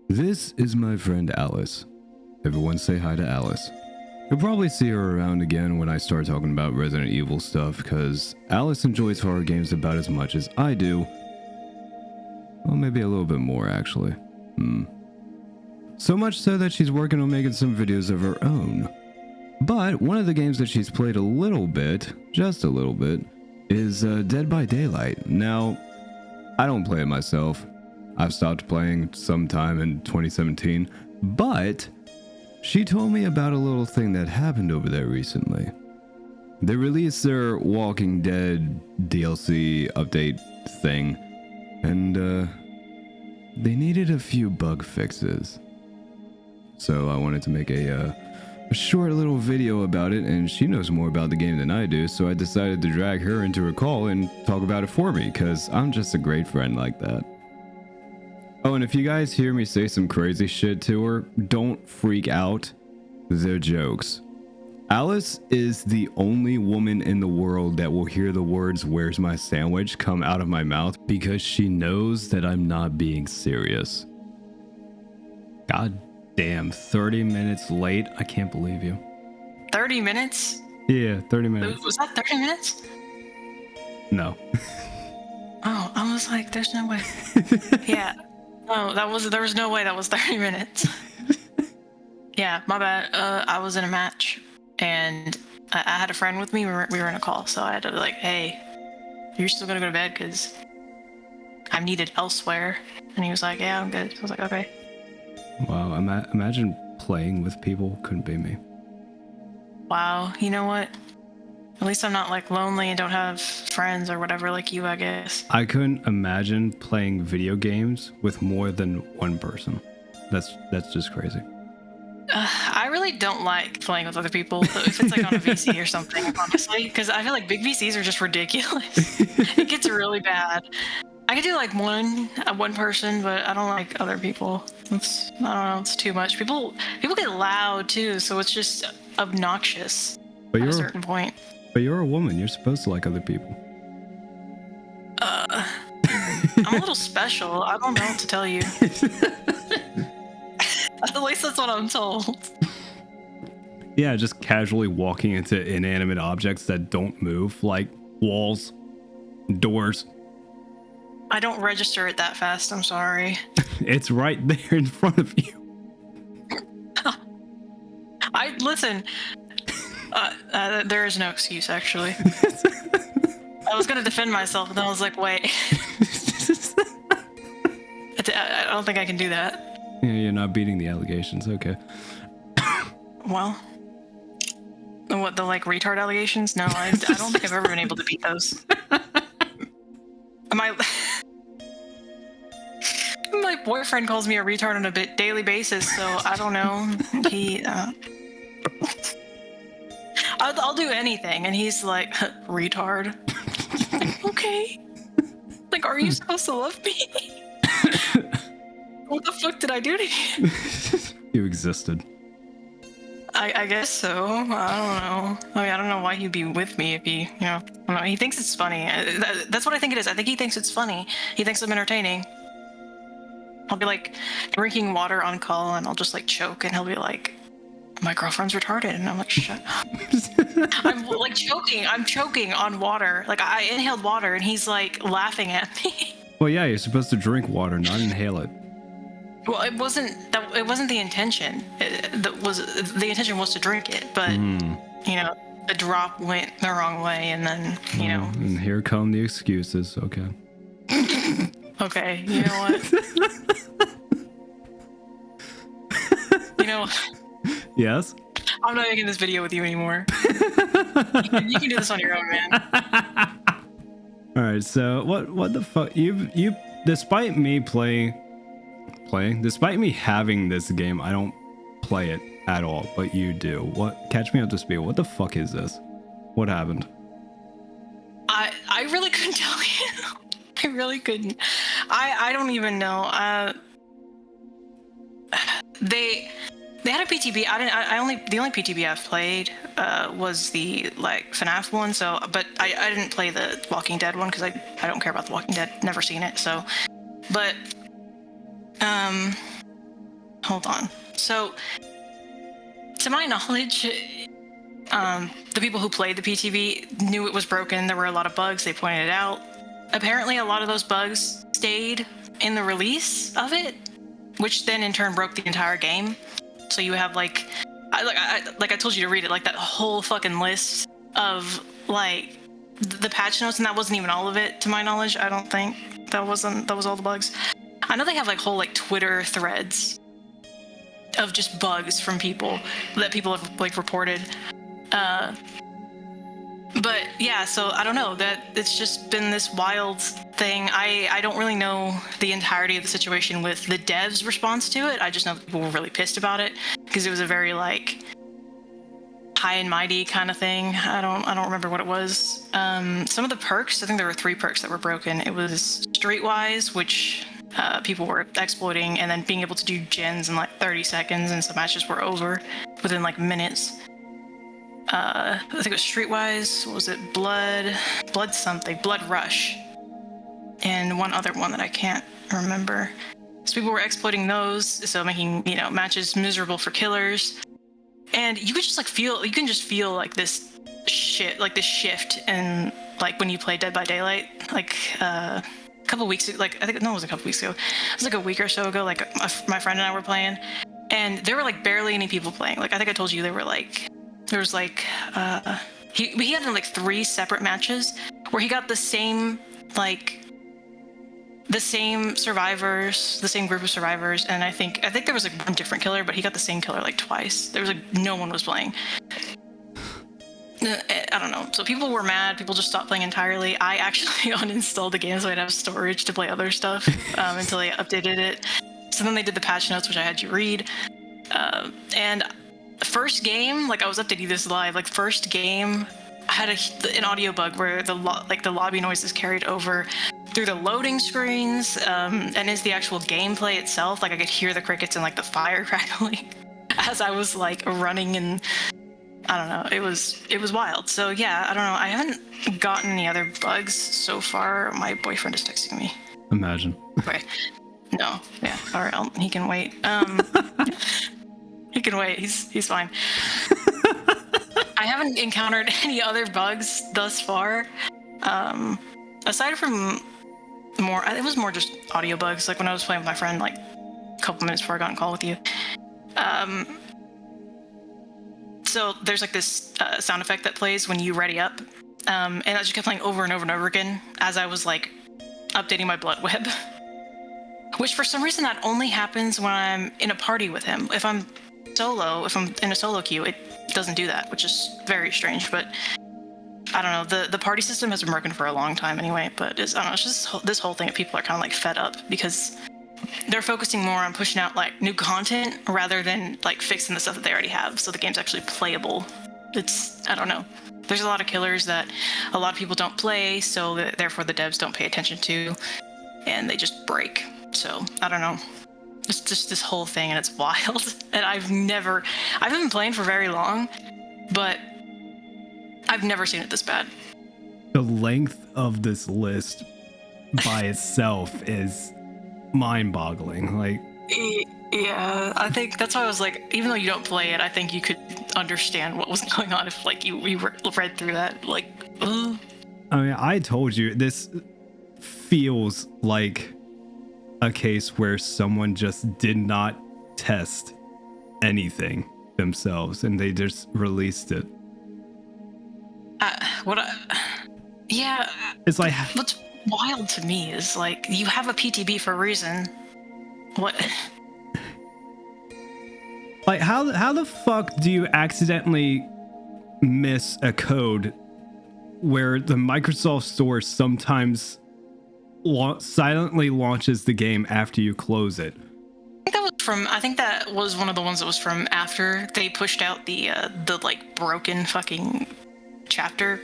This is my friend Alice. Everyone say hi to Alice. You'll probably see her around again when I start talking about Resident Evil stuff, because Alice enjoys horror games about as much as I do. Well, maybe a little bit more, actually. So much so that she's working on making some videos of her own. But one of the games that she's played a little bit, just a little bit, is Dead by Daylight. Now, I don't play it myself. I've stopped playing sometime in 2017, but she told me about a little thing that happened over there recently. They released their Walking Dead DLC update thing, and they needed a few bug fixes. So I wanted to make a short little video about it, and she knows more about the game than I do, so I decided to drag her into a call and talk about it for me, because I'm just a great friend like that. Oh, and if you guys hear me say some crazy shit to her, don't freak out. They're jokes. Alice is the only woman in the world that will hear the words "Where's my sandwich?" come out of my mouth, because she knows that I'm not being serious. God damn, 30 minutes late. I can't believe you. 30 minutes? Yeah, 30 minutes. Was that 30 minutes? No. Oh, I was like, there's no way. Yeah. No, there was no way that was 30 minutes. Yeah, my bad. I was in a match, and I had a friend with me. We were in a call, so I had to be like, hey, you're still gonna go to bed because I'm needed elsewhere. And he was like, yeah, I'm good. So I was like, okay. Wow, imagine playing with people. Couldn't be me. Wow, you know what? At least I'm not like lonely and don't have friends or whatever like you, I guess. I couldn't imagine playing video games with more than one person. That's just crazy. I really don't like playing with other people if it's like on a VC or something, honestly, because I feel like big VCs are just ridiculous. It gets really bad. I could do like one person, but I don't like other people. I don't know, it's too much. People get loud too, so it's just obnoxious at a certain point. But you're a woman. You're supposed to like other people. I'm a little special. I don't know what to tell you. At least that's what I'm told. Yeah, just casually walking into inanimate objects that don't move, like walls, doors. I don't register it that fast, I'm sorry. It's right there in front of you. Listen. There is no excuse, actually. I was going to defend myself, and then I was like, wait. I don't think I can do that. Yeah, you're not beating the allegations. Okay. Well, what, the like retard allegations? No, I don't think I've ever been able to beat those. My boyfriend calls me a retard on a daily basis, so I don't know. I'll do anything, and he's like, retard. Like, okay. Like, are you supposed to love me? What the fuck did I do to you? You existed. I guess so. I don't know. I mean, I don't know why he'd be with me if he, I don't know. He thinks it's funny. That's what I think it is. I think he thinks it's funny. He thinks I'm entertaining. I'll be like drinking water on call, and I'll just like choke, and he'll be like, my girlfriend's retarded, and I'm like, shut up. I'm like choking. I'm choking on water. Like I inhaled water, and he's like laughing at me. Well, yeah, you're supposed to drink water, not inhale it. Well, it wasn't the intention. The intention was to drink it, but the drop went the wrong way, and then And here come the excuses. Okay. Okay, you know what? You know. Yes? I'm not making this video with you anymore. You can do this on your own, man. All right, so what the fuck? You despite me despite me having this game, I don't play it at all, but you do. What? Catch me up to speed. What the fuck is this? What happened? I really couldn't tell you. I really couldn't. I don't even know. They had a PTB. The only PTB I've played was the like FNAF one. So, but I didn't play the Walking Dead one because I don't care about the Walking Dead. Never seen it. So, but hold on. So, to my knowledge, the people who played the PTB knew it was broken. There were a lot of bugs. They pointed it out. Apparently, a lot of those bugs stayed in the release of it, which then in turn broke the entire game. So you have like I told you to read it, like that whole fucking list of like the patch notes, and that wasn't even all of it, to my knowledge. I don't think that was all the bugs. I know they have like whole like Twitter threads of just bugs from people that people have like reported. But yeah, so I don't know, that it's just been this wild thing. I don't really know the entirety of the situation with the devs' response to it. I just know people were really pissed about it because it was a very like high and mighty kind of thing. I don't remember what it was. Some of the perks, I think there were 3 perks that were broken. It was Streetwise, which people were exploiting, and then being able to do gens in like 30 seconds, and some matches were over within like minutes. I think it was Streetwise. What was it? Blood Rush, and one other one that I can't remember. So people were exploiting those, so making matches miserable for killers. And you could just like feel, you can just feel like this shit, like this shift in like when you play Dead by Daylight, like a couple weeks, like I think it was a couple weeks ago. It was like a week or so ago. Like my friend and I were playing, and there were like barely any people playing. Like I think I told you there was like he had like 3 separate matches where he got the same survivors, the same group of survivors, and I think there was like one different killer, but he got the same killer like twice. There was like no one was playing. I don't know. So people were mad. People just stopped playing entirely. I actually uninstalled the game so I'd have storage to play other stuff until they updated it. So then they did the patch notes, which I had you read. And first game, like I was updating this live, like first game, I had an audio bug where the lobby noises carried over through the loading screens, and is the actual gameplay itself. Like I could hear the crickets and like the fire crackling as I was like running, and I don't know, it was wild. So yeah, I don't know. I haven't gotten any other bugs so far. My boyfriend is texting me. Imagine. Okay. No. Yeah. All right. He can wait. He can wait. He's fine. I haven't encountered any other bugs thus far. Aside from it was more just audio bugs. Like when I was playing with my friend, like a couple minutes before I got on call with you. So there's like this sound effect that plays when you ready up, and I just kept playing over and over and over again as I was like updating my blood web. Which for some reason that only happens when I'm in a party with him. If I'm in a solo queue, it doesn't do that, which is very strange. But I don't know, the party system has been working for a long time anyway, but I don't know, it's just this whole thing that people are kind of like fed up because they're focusing more on pushing out like new content rather than like fixing the stuff that they already have so the game's actually playable. I don't know. There's a lot of killers that a lot of people don't play, so therefore the devs don't pay attention to, and they just break. So I don't know. It's just this whole thing, and it's wild. And I haven't been playing for very long, but I've never seen it this bad. The length of this list by itself is mind-boggling. Like, yeah, I think that's why I was like, even though you don't play it, I think you could understand what was going on if like you read through that. Like, ugh. I mean, I told you this feels like a case where someone just did not test anything themselves and they just released it. Yeah. It's like, what's wild to me is like you have a PTB for a reason. What? Like how the fuck do you accidentally miss a code where the Microsoft Store sometimes silently launches the game after you close it? I think that was one of the ones that was from after they pushed out the like broken fucking chapter.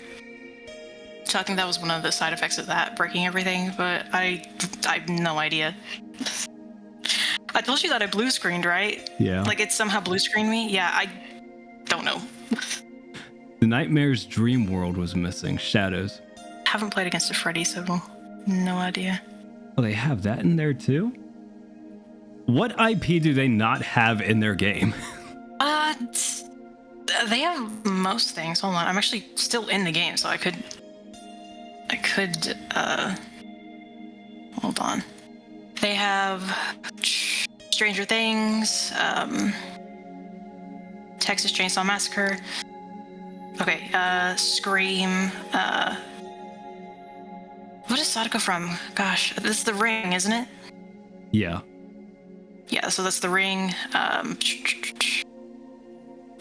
So I think that was one of the side effects of that, breaking everything, but I have no idea. I told you that I blue screened, right? Yeah. Like it somehow blue screened me? Yeah, I don't know. The Nightmare's Dream World was missing. Shadows. Haven't played against a Freddy, so no idea. Oh, they have that in there too? What IP do they not have in their game? They have most things. Hold on, I'm actually still in the game, so I could hold on. They have Stranger Things, Texas Chainsaw Massacre. Okay, Scream. What is Sadako from? Gosh, this is The Ring, isn't it? Yeah. Yeah, so that's The Ring.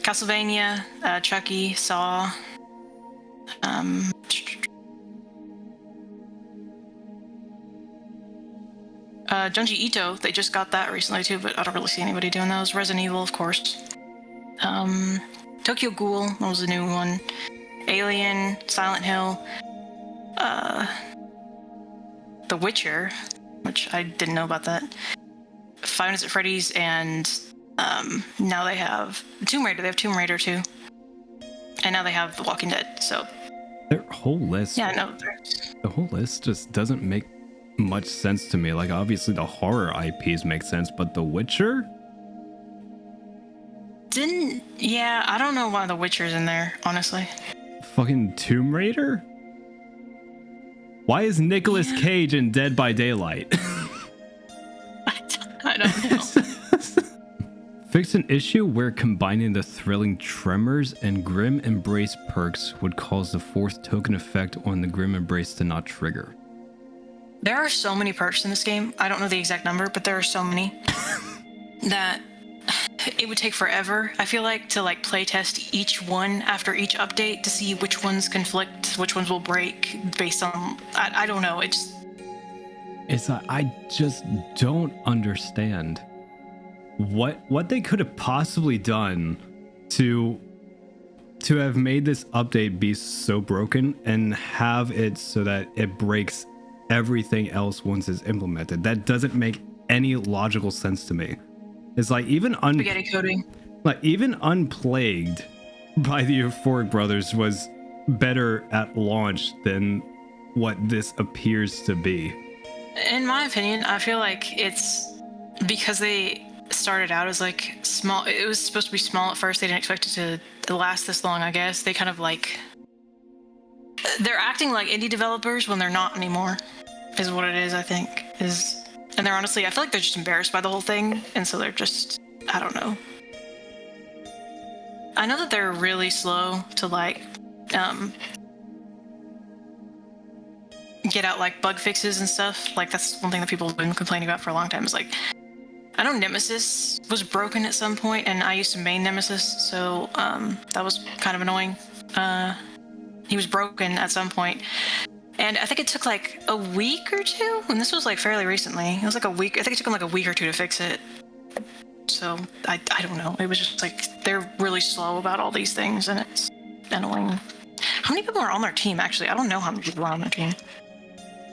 Castlevania, Chucky, Saw. Junji Ito, they just got that recently too, but I don't really see anybody doing those. Resident Evil, of course. Tokyo Ghoul, that was a new one. Alien, Silent Hill. The Witcher, which I didn't know about that. Five Nights at Freddy's, and now they have Tomb Raider. They have Tomb Raider too, and now they have The Walking Dead. So their whole list. Yeah, no. The whole list just doesn't make much sense to me. Like, obviously the horror IPs make sense, but The Witcher? Yeah, I don't know why The Witcher's in there, honestly. Fucking Tomb Raider? Why is Nicolas Cage in Dead by Daylight? I don't know. Fix an issue where combining the thrilling Tremors and Grim Embrace perks would cause the fourth token effect on the Grim Embrace to not trigger. There are so many perks in this game. I don't know the exact number, but there are so many that it would take forever, I feel like, to like play test each one after each update to see which ones conflict, which ones will break based on, I don't know. I just don't understand what they could have possibly done to have made this update be so broken and have it so that it breaks everything else once it's implemented. That doesn't make any logical sense to me. It's like even spaghetti coding. Like even Unplagued by the Euphoric Brothers was better at launch than what this appears to be. In my opinion, I feel like it's because they started out as like small. It was supposed to be small at first. They didn't expect it to last this long, I guess. They kind of like, they're acting like indie developers when they're not anymore, is what it is, I think. And they're honestly, I feel like they're just embarrassed by the whole thing, and so they're just, I don't know. I know that they're really slow to like get out like bug fixes and stuff. Like that's one thing that people have been complaining about for a long time, is like, I know Nemesis was broken at some point, and I used to main Nemesis, so that was kind of annoying. He was broken at some point. And I think it took like a week or two, and this was like fairly recently. It was like a week. I think it took them like a week or two to fix it. So I don't know. It was just like, they're really slow about all these things, and it's annoying. How many people are on their team, actually? I don't know how many people are on their team.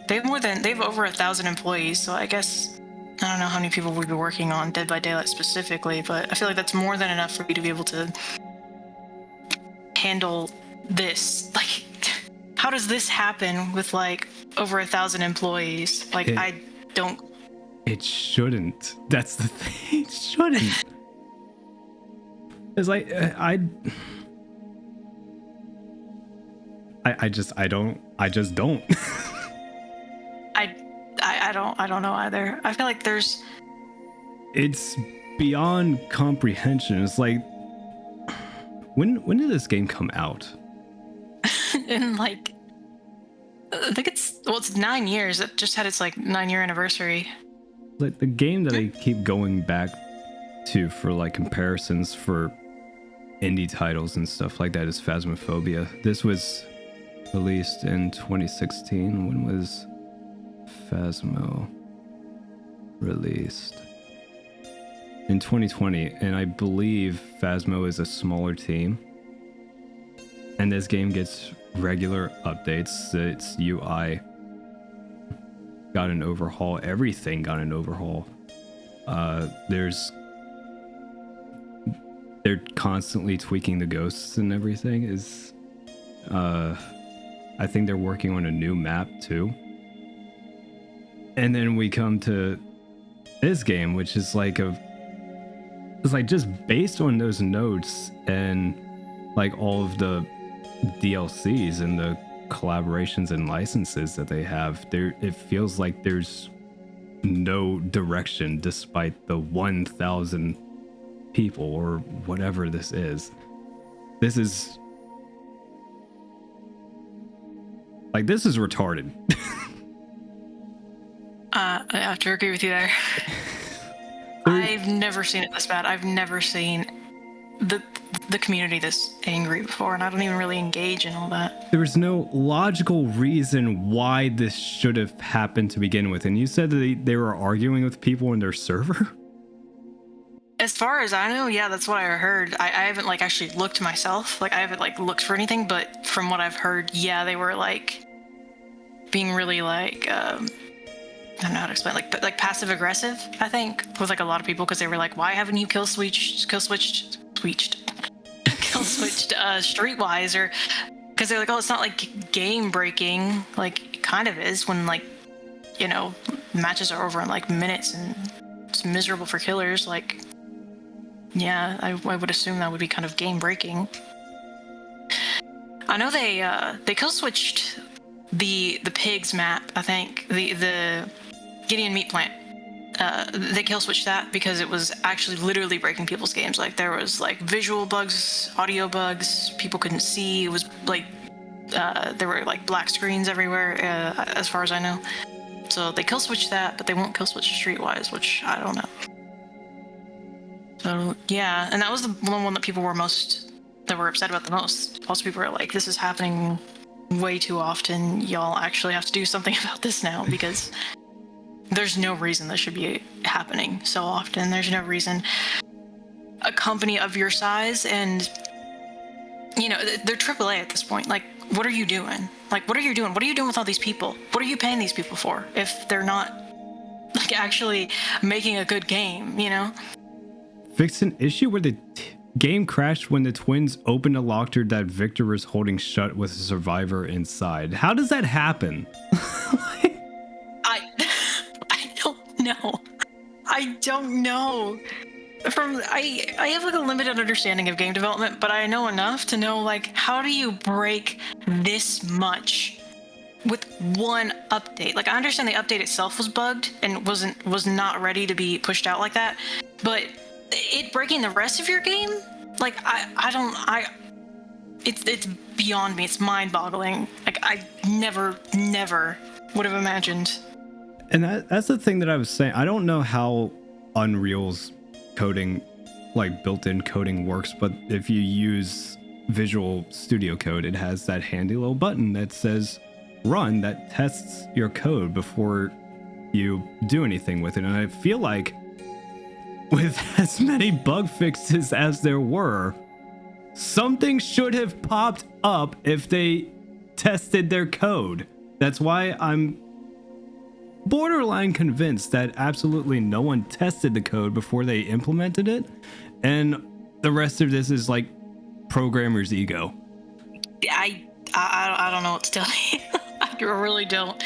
They have over 1,000 employees, so I guess, I don't know how many people would be working on Dead by Daylight specifically, but I feel like that's more than enough for you to be able to handle this. Like, how does this happen with like over 1,000 employees? Like, I don't. It shouldn't. That's the thing. It shouldn't. It's like I just don't. I don't know either. I feel like it's beyond comprehension. It's like, when did this game come out? in like, I think it's 9 years. It just had its like 9-year anniversary. Like the game that I keep going back to for like comparisons for indie titles and stuff like that is Fasmophobia. This was released in 2016. When was Phasmo released? In 2020, and I believe Phasmo is a smaller team. And this game gets regular updates. Its UI got an overhaul. Everything got an overhaul. They're constantly tweaking the ghosts and everything. I think they're working on a new map too. And then we come to this game, which is like it's like just based on those notes and like all of the DLCs and the collaborations and licenses that they have, it feels like there's no direction despite the 1,000 people or whatever this is. This is like, this is retarded. I have to agree with you there. I've never seen it this bad. I've never seen the community this angry before, and I don't even really engage in all that. There's no logical reason why this should have happened to begin with. And you said that they were arguing with people in their server? As far as I know, yeah, that's what I heard. I haven't like actually looked myself. Like I haven't like looked for anything, but from what I've heard, yeah, they were like being really like I don't know how to explain, like passive aggressive, I think, with like a lot of people, because they were like, why haven't you kill switched Streetwise? Or because they're like, oh, it's not like game breaking, like it kind of is when like, you know, matches are over in like minutes and it's miserable for killers. Like, yeah, I would assume that would be kind of game breaking. I know they kill switched the pigs map, I think, the Gideon meat plant. They kill switched that because it was actually literally breaking people's games. Like there was like visual bugs, audio bugs, people couldn't see. It was like there were like black screens everywhere, as far as I know. So they kill switched that, but they won't kill switch Streetwise, which I don't know. So yeah, and that was the one that people were upset about the most. Most people were like, this is happening way too often. Y'all actually have to do something about this now, because there's no reason this should be happening so often. There's no reason a company of your size, and you know, they're AAA at this point. Like, what are you doing? Like, what are you doing? What are you doing with all these people? What are you paying these people for if they're not like actually making a good game, you know? Fixed an issue where the game crashed when the twins opened a locker that Victor was holding shut with a survivor inside. How does that happen? I don't know. I have like a limited understanding of game development, but I know enough to know like, how do you break this much with one update? Like I understand the update itself was bugged and was not ready to be pushed out like that, but it breaking the rest of your game, like it's beyond me. It's mind-boggling. Like I never would have imagined. And that's the thing that I was saying. I don't know how Unreal's coding, like built-in coding, works, but if you use Visual Studio Code, it has that handy little button that says run, that tests your code before you do anything with it. And I feel like with as many bug fixes as there were, something should have popped up if they tested their code. That's why I'm borderline convinced that absolutely no one tested the code before they implemented it, and the rest of this is like programmer's ego. I don't know what to tell you. I really don't.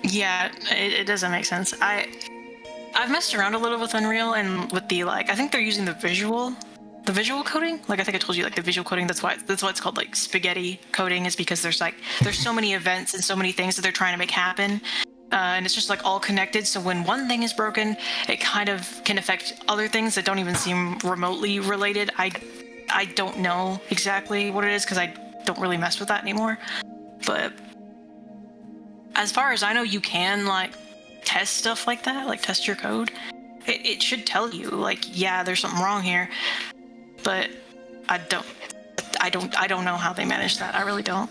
Yeah, it doesn't make sense. I've messed around a little with Unreal and with the like, I think they're using the visual coding. Like I think I told you, like the visual coding, that's why it's called like spaghetti coding, is because there's so many events and so many things that they're trying to make happen, and it's just like all connected. So when one thing is broken, it kind of can affect other things that don't even seem remotely related. I don't know exactly what it is because I don't really mess with that anymore. But as far as I know, you can like test stuff like that, like test your code. It should tell you like, yeah, there's something wrong here. But I don't know how they manage that. I really don't.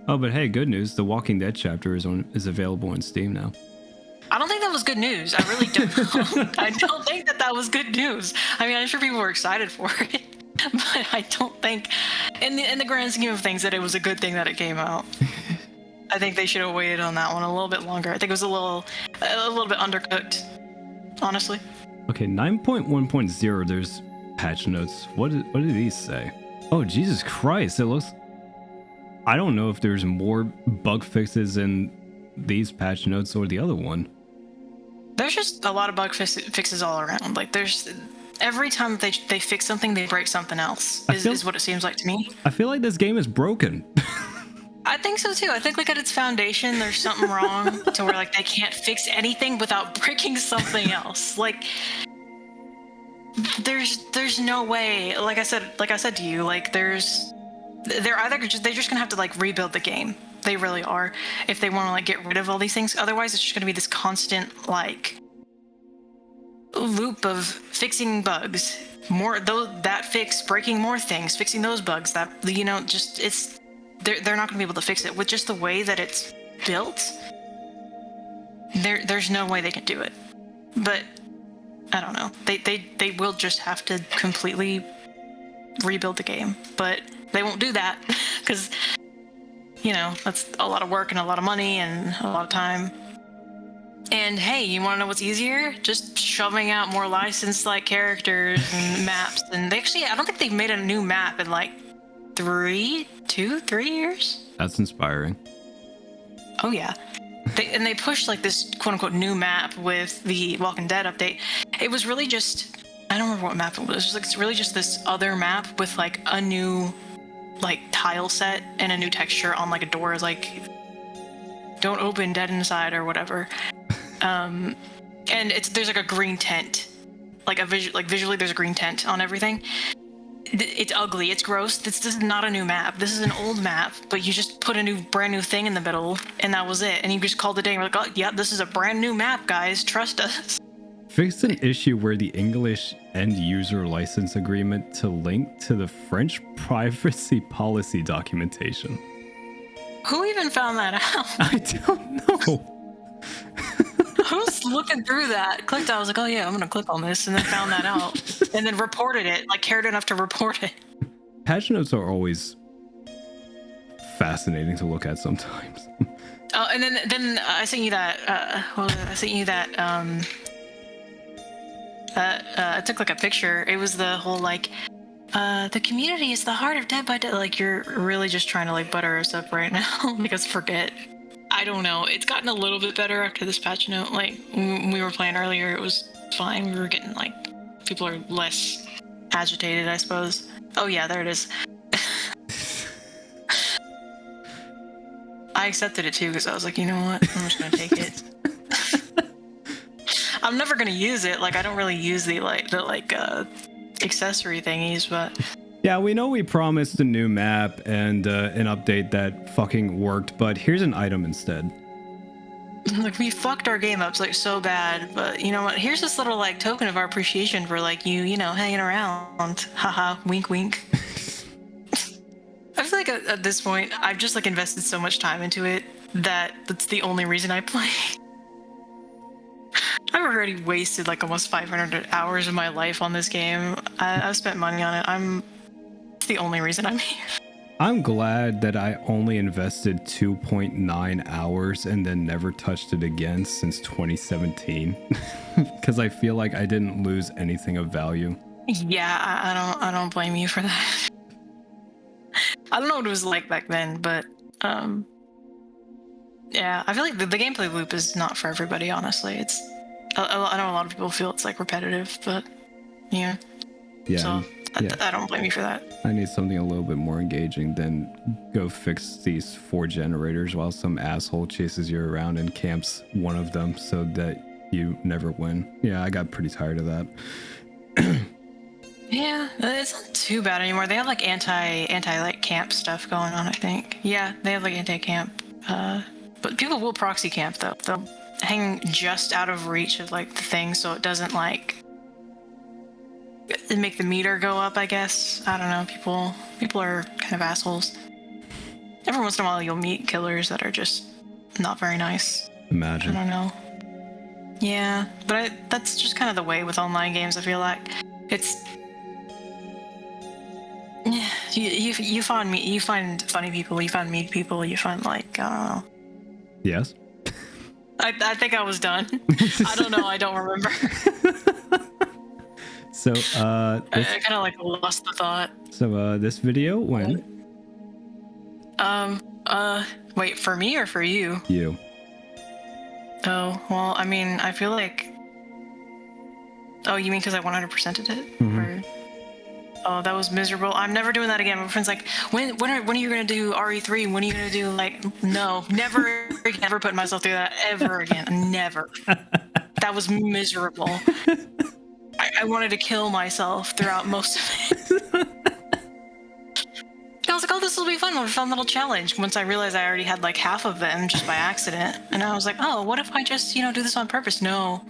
Oh, but hey, good news. The Walking Dead chapter is available on Steam now. I don't think that was good news. I really don't. I don't think that was good news. I mean, I'm sure people were excited for it, but I don't think, in the grand scheme of things, that it was a good thing that it came out. I think they should have waited on that one a little bit longer. I think it was a little bit undercooked, honestly. Okay, 9.1.0. There's patch notes. What do these say? Oh, Jesus Christ. It looks... I don't know if there's more bug fixes in these patch notes or the other one. there's just a lot of fixes all around. Like there's every time they fix something, they break something else. Is what it seems like to me. I feel like this game is broken. I think so too. I think like at its foundation, there's something wrong to where like they can't fix anything without breaking something else. Like there's no way. Like I said to you, like they're just gonna have to like rebuild the game. They really are, if they want to like get rid of all these things. Otherwise, it's just gonna be this constant like loop of fixing bugs, breaking more things, fixing those bugs. That just they're not gonna be able to fix it with just the way that it's built. There's no way they can do it. But I don't know. They will just have to completely rebuild the game, but they won't do that because that's a lot of work and a lot of money and a lot of time. And hey, you want to know what's easier? Just shoving out more licensed like characters and maps. And I don't think they've made a new map in like 3 years. That's inspiring. Oh yeah. They pushed like this quote unquote new map with the Walking Dead update. It was really just, I don't remember what map it was. It's really just this other map with like a new like tile set and a new texture on like a door, like don't open, dead inside or whatever. And there's like a green tent, like visually there's a green tent on everything. It's ugly, it's gross. This is not a new map. This is an old map, but you just put a brand new thing in the middle, and that was it. And you just called it a day. And we're like, oh yeah, this is a brand new map, guys. Trust us. Fixed an issue where the English end user license agreement to link to the French privacy policy documentation. Who even found that out? I don't know. Who's looking through that? Clicked out, I was like, oh yeah, I'm gonna click on this, and then found that out, and then reported it, like cared enough to report it. Patch notes are always fascinating to look at sometimes. Oh, and then I sent you that. I took like a picture. It was the whole like, the community is the heart of Dead by Dead. Like you're really just trying to like butter us up right now because forget. I don't know. It's gotten a little bit better after this patch note. Like when we were playing earlier, it was fine. We were getting like people are less agitated, I suppose. Oh yeah, there it is. I accepted it too because I was like, you know what? I'm just gonna take it. I'm never gonna use it. Like I don't really use the accessory thingies, but. Yeah, we know we promised a new map and an update that fucking worked, but here's an item instead. Like we fucked our game up like so bad, but you know what? Here's this little like token of our appreciation for like you know hanging around. Haha, wink, wink. I feel like at this point I've just like invested so much time into it that that's the only reason I play. I've already wasted like almost 500 hours of my life on this game. I've spent money on it. It's the only reason I'm here. I'm glad that I only invested 2.9 hours and then never touched it again since 2017 because I feel like I didn't lose anything of value. Yeah, I don't blame you for that. I don't know what it was like back then, but yeah, I feel like the gameplay loop is not for everybody, honestly. I know a lot of people feel it's like repetitive, but yeah. So I don't blame you for that. I need something a little bit more engaging than go fix these 4 generators while some asshole chases you around and camps one of them so that you never win. Yeah, I got pretty tired of that. Yeah, it's not too bad anymore. They have like anti like camp stuff going on, I think. Yeah, they have like anti-camp. But people will proxy camp though. They'll hang just out of reach of like the thing so it doesn't like make the meter go up, I guess. I don't know. People are kind of assholes. Every once in a while you'll meet killers that are just not very nice. Imagine. I don't know. Yeah, but that's just kind of the way with online games, I feel like. It's you find funny people, you find mean people, you find like I don't know. Yes. I think I was done. I don't know. I don't remember. So I kind of like lost the thought. So this video when? Wait, for me or for you? You. Oh, well, I mean, I feel like... Oh, you mean because I 100%ed it? Mhm. Or... Oh, that was miserable. I'm never doing that again. My friend's like, when are you going to do RE3? When are you going to do, like... No, never again. Never put myself through that ever again. Never. That was miserable. I wanted to kill myself throughout most of it. I was like, oh, this will be fun. A fun little challenge. Once I realized I already had like half of them just by accident. And I was like, oh, what if I just, do this on purpose? No.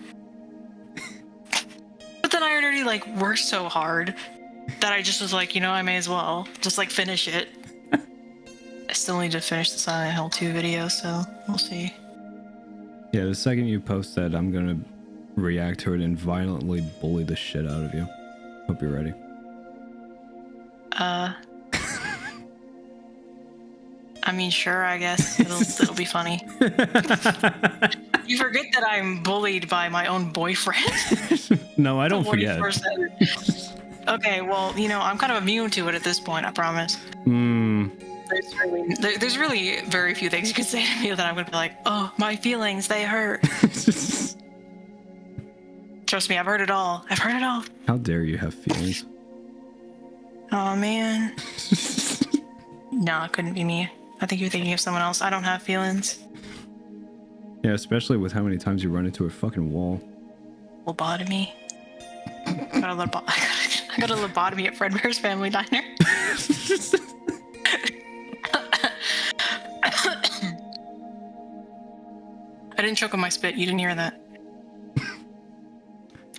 But then I already like worked so hard that I just was like, I may as well just like finish it. I still need to finish the Silent Hill 2 video, so we'll see. Yeah, the second you post that, I'm gonna react to it and violently bully the shit out of you. Hope you're ready. I mean, sure, I guess. It'll be funny. You forget that I'm bullied by my own boyfriend. No, I don't forget. Okay, well, I'm kind of immune to it at this point, I promise. There's really very few things you can say to me that I'm going to be like, oh, my feelings, they hurt. Trust me, I've heard it all. I've heard it all. How dare you have feelings? Oh, man. No, it couldn't be me. I think you're thinking of someone else. I don't have feelings. Yeah, especially with how many times you run into a fucking wall. Lobotomy. I got a lobotomy at Fredbear's Family Diner. I didn't choke on my spit. You didn't hear that.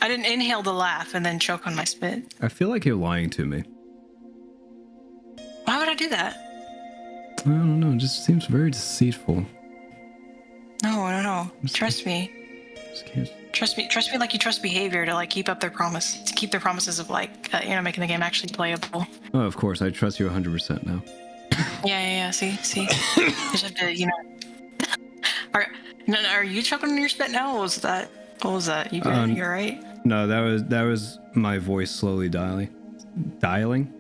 I didn't inhale the laugh and then choke on my spit. I feel like you're lying to me. Why would I do that? I don't know. It just seems very deceitful. No. Trust me. Just can't. Trust me like you trust behavior to like keep up their promise. To keep their promises of like, making the game actually playable. Oh, of course. I trust you 100% now. Yeah. See? You just have to, Are you choking on your spit now? What was that? You good? You're right? No, that was my voice slowly dialing. Dialing?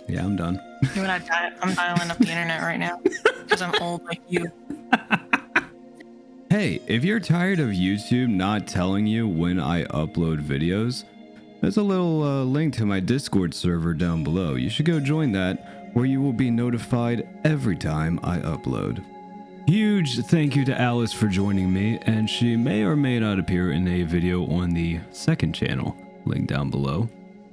Yeah, I'm done. I'm dialing up the internet right now because I'm old like you. Hey, if you're tired of YouTube not telling you when I upload videos, there's a little link to my Discord server down below. You should go join that, where you will be notified every time I upload. Huge thank you to Alice for joining me, and she may or may not appear in a video on the second channel, link down below.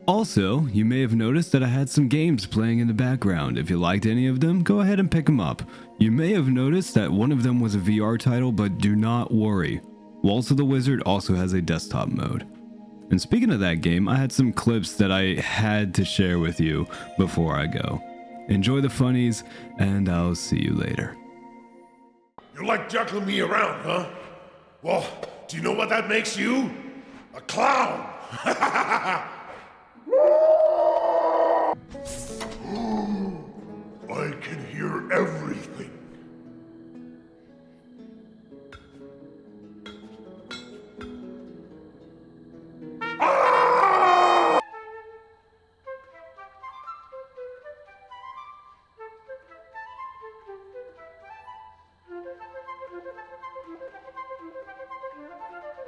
Also, you may have noticed that I had some games playing in the background. If you liked any of them, go ahead and pick them up. You may have noticed that one of them was a VR title, but do not worry. Waltz of the Wizard also has a desktop mode. And speaking of that game, I had some clips that I had to share with you before I go. Enjoy the funnies, and I'll see you later. You like juggling me around, huh? Well, do you know what that makes you? A clown! I can hear everything.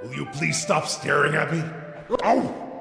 Will you please stop staring at me? Ow!